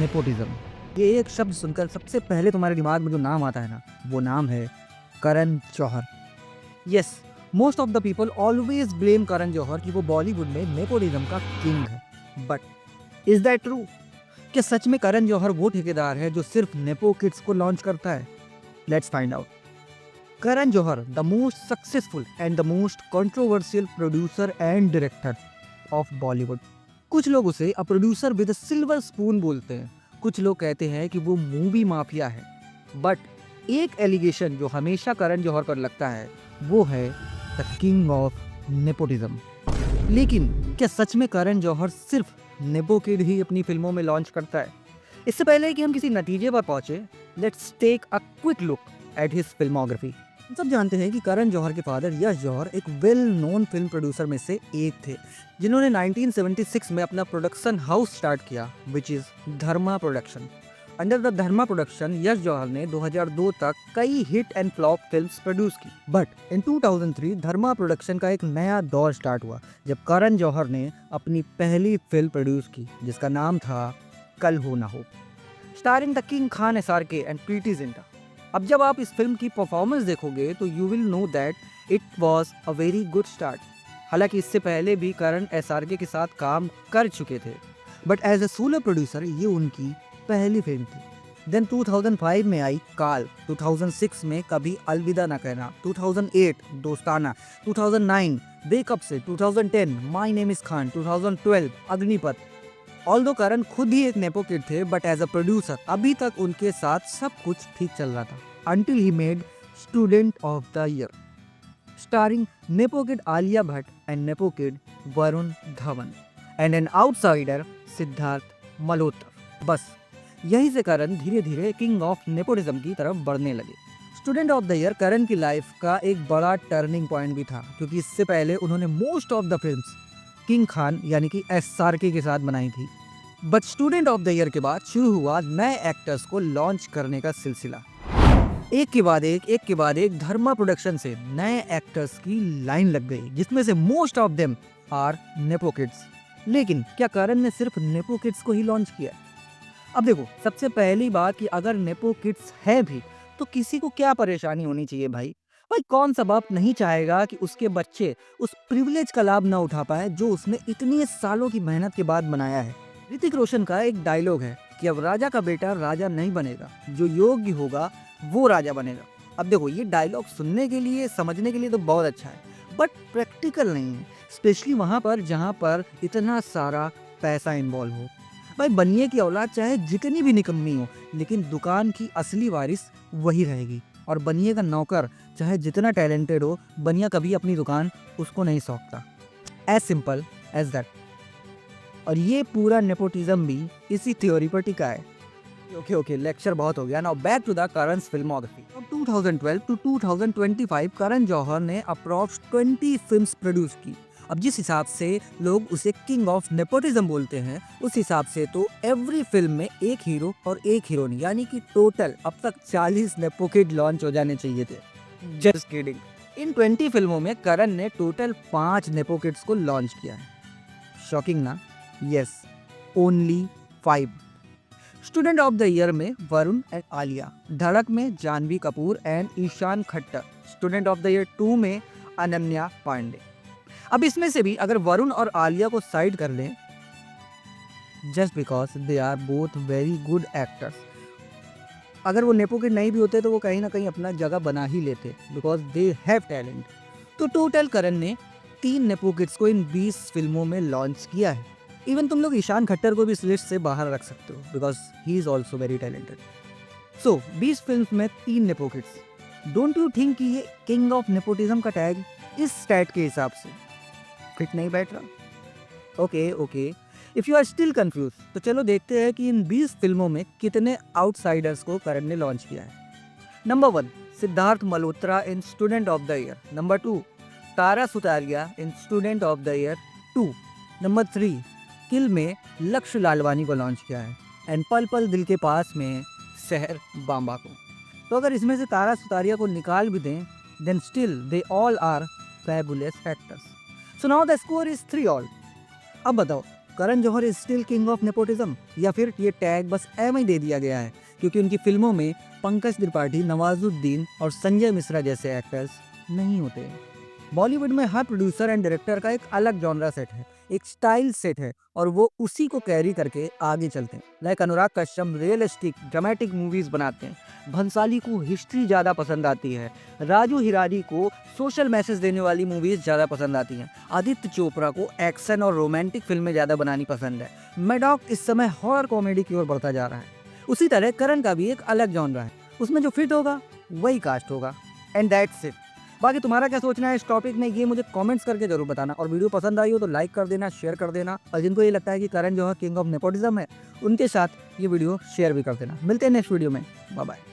Nepotism. ये एक शब्द सुनकर सबसे पहले तुम्हारे दिमाग में जो नाम आता है ना, वो नाम है Karan Johar. Yes, most of the people always blame Karan Johar कि वो बॉलीवुड में नेपोटिज्म का किंग है। But is that true? क्या सच में करण जौहर वो ठेकेदार है जो सिर्फ नेपो किड्स को लॉन्च करता है? Let's find out. Karan Johar, the most successful and the most controversial producer and director of Bollywood. कुछ लोग उसे a producer with a silver spoon बोलते हैं, कुछ लोग कहते हैं कि वो मूवी माफिया है। बट एक एलिगेशन जो हमेशा करण जौहर पर लगता है वो है द किंग ऑफ नेपोटिज्म। लेकिन क्या सच में करण जौहर सिर्फ नेपो किड ही अपनी फिल्मों में लॉन्च करता है? इससे पहले कि हम किसी नतीजे पर पहुंचे, let's take a quick look at his filmography. हम सब जानते हैं कि करण जौहर के फादर यश जौहर एक वेल नोन फिल्म प्रोड्यूसर में से एक थे, जिन्होंने 1976 में अपना प्रोडक्शन हाउस स्टार्ट किया, which is Dharma production. Under the Dharma production Yash Johar ने 2002 तक कई hit and flop films produce की। बट इन 2003 धर्मा प्रोडक्शन का एक नया दौर स्टार्ट हुआ जब करण जौहर ने अपनी पहली फिल्म प्रोड्यूस की, जिसका नाम था कल Ho Na Ho, starring the king Khan SRK and Preity Zinta. अब जब आप इस फिल्म की परफॉर्मेंस देखोगे तो you will know that it was a very good start. हालांकि इससे पहले भी करण SRK के साथ काम कर चुके थे, but as a solo producer ये उनकी पहली फिल्म थी। देन 2005 में आई काल, 2006 में कभी अलविदा ना कहना, 2008 दोस्ताना, 2009 वेकअप से, 2010 my name is Khan, 2012 Agneepath. Although Karan खुद ही एक नेपो किड थे, बट एज अ प्रोड्यूसर अभी तक उनके साथ सब कुछ ठीक चल रहा था, until he made student of the year, starring nepo kid Alia Bhatt and nepo kid Varun Dhawan and an outsider Siddharth Malhotra. बस यहीं से करण धीरे धीरे किंग ऑफ नेपोटिज्म की तरफ बढ़ने लगे। स्टूडेंट ऑफ द ईयर करण की लाइफ का एक बड़ा टर्निंग पॉइंट भी था, क्योंकि इससे पहले उन्होंने most of the films king Khan यानी कि SRK के साथ बनाई थी। But student of the year के बाद शुरू हुआ नए एक्टर्स को लॉन्च करने का सिलसिला। एक के बाद एक धर्मा प्रोडक्शन से नए एक्टर्स की लाइन लग गई, जिसमें से most of them are nepo kids. लेकिन क्या करण ने सिर्फ नेपो किड्स को ही लॉन्च किया? अब देखो, सबसे पहली बात कि अगर नेपो किड्स है भी तो किसी को क्या परेशानी होनी चाहिए भाई? कौन सा बाप नहीं चाहेगा कि उसके बच्चे उस प्रिविलेज का लाभ ना उठा पाए जो उसने इतनी सालों की मेहनत के बाद बनाया है। ऋतिक रोशन का एक डायलॉग है कि अब राजा का बेटा राजा नहीं बनेगा, जो योग्य होगा वो राजा बनेगा। अब देखो, ये डायलॉग सुनने के लिए, समझने के लिए तो बहुत अच्छा है, बट प्रैक्टिकल नहीं है, स्पेशली वहां पर जहां पर इतना सारा पैसा इन्वॉल्व हो। भाई, बनिए की औलाद चाहे जितनी भी निकम्मी हो, लेकिन दुकान की असली वारिस वही रहेगी। और बनिए का नौकर चाहे जितना टैलेंटेड हो, बनिया कभी अपनी दुकान उसको नहीं सौंपता। As simple as that. और ये पूरा नेपोटिज्म भी इसी थ्योरी पर टिका है। ओके, लेक्चर बहुत हो गया। Now back to the Karan's filmography. From 2012 to 2025 Karan Johar ने अप्रॉक्स 20 फिल्म्स प्रोड्यूस की। अब जिस हिसाब से लोग उसे किंग ऑफ नेपोटिज्म बोलते हैं, उस हिसाब से तो एवरी फिल्म में एक हीरो और एक हीरोइन, यानी कि टोटल अब तक 40 नेपो किड लॉन्च हो जाने चाहिए थे। Just kidding. इन 20 फिल्मों में करण ने टोटल 5 नेपो किड्स को लॉन्च किया है। शॉकिंग ना? Yes, only 5। Student of the year में वरुण एंड आलिया, धड़क में Janhvi Kapoor and Ishaan Khatter, student of the year 2 में अनन्या पांडे। अब इसमें से भी अगर वरुण और आलिया को साइड कर लें, just because they are both very good actors, अगर वो नेपो किड नहीं भी होते तो वो कहीं ना कहीं अपना जगह बना ही लेते, बिकॉज दे हैव टैलेंट। तो टोटल करण ने 3 नेपो किड्स को इन 20 फिल्मों में लॉन्च किया है। इवन तुम लोग ईशान खट्टर को भी इस लिस्ट से बाहर रख सकते हो, because he is also very talented. So 20 film में 3 nepo kids. Don't you think कि ये किंग ऑफ नेपोटिज्म का टैग इस स्टैट के हिसाब से फिट नहीं बैठ रहा? Okay, if you are still confuse तो चलो देखते हैं कि इन 20 फिल्मों में कितने आउटसाइडर्स को करण ने लॉन्च किया है। Number 1, Siddharth Malhotra in student of the year. Number 2, Tara Sutaria in student of the year 2। Number 3, किल में लक्ष्य लालवानी को लॉन्च किया है, एंड पल पल दिल के पास में शहर बांबा को। तो अगर इसमें से तारा सुतारिया को निकाल भी दें, then still they all are fabulous actors. So now the score is 3 all. अब बताओ, Karan Johar is still king of nepotism, या फिर ये टैग बस एम ही दे दिया गया है क्योंकि उनकी फिल्मों में पंकज त्रिपाठी, नवाजुद्दीन और संजय मिश्रा जैसे एक्टर्स नहीं होते। बॉलीवुड में हर प्रोड्यूसर एंड डायरेक्टर का एक अलग जॉनरा सेट है, एक स्टाइल सेट है और वो उसी को कैरी करके आगे चलते हैं। Like Anurag Kashyap realistic dramatic movies बनाते हैं, भंसाली को हिस्ट्री ज़्यादा पसंद आती है, राजू हिरारी को सोशल मैसेज देने वाली मूवीज ज़्यादा पसंद आती हैं, आदित्य चोपड़ा को एक्शन और रोमांटिक फिल्में ज़्यादा बनानी पसंद है, मैडॉक इस समय हॉरर कॉमेडी की ओर बढ़ता जा रहा है। उसी तरह करण का भी एक अलग जॉनरा है, उसमें जो फिट होगा वही कास्ट होगा, एंड दैट्स इट। बाकी तुम्हारा क्या सोचना है इस टॉपिक में, ये मुझे कमेंट्स करके जरूर बताना, और वीडियो पसंद आई हो तो लाइक कर देना, शेयर कर देना, और जिनको ये लगता है कि Karan Johar king of nepotism है उनके साथ ये वीडियो शेयर भी कर देना। मिलते हैं नेक्स्ट वीडियो में, बाय बाय।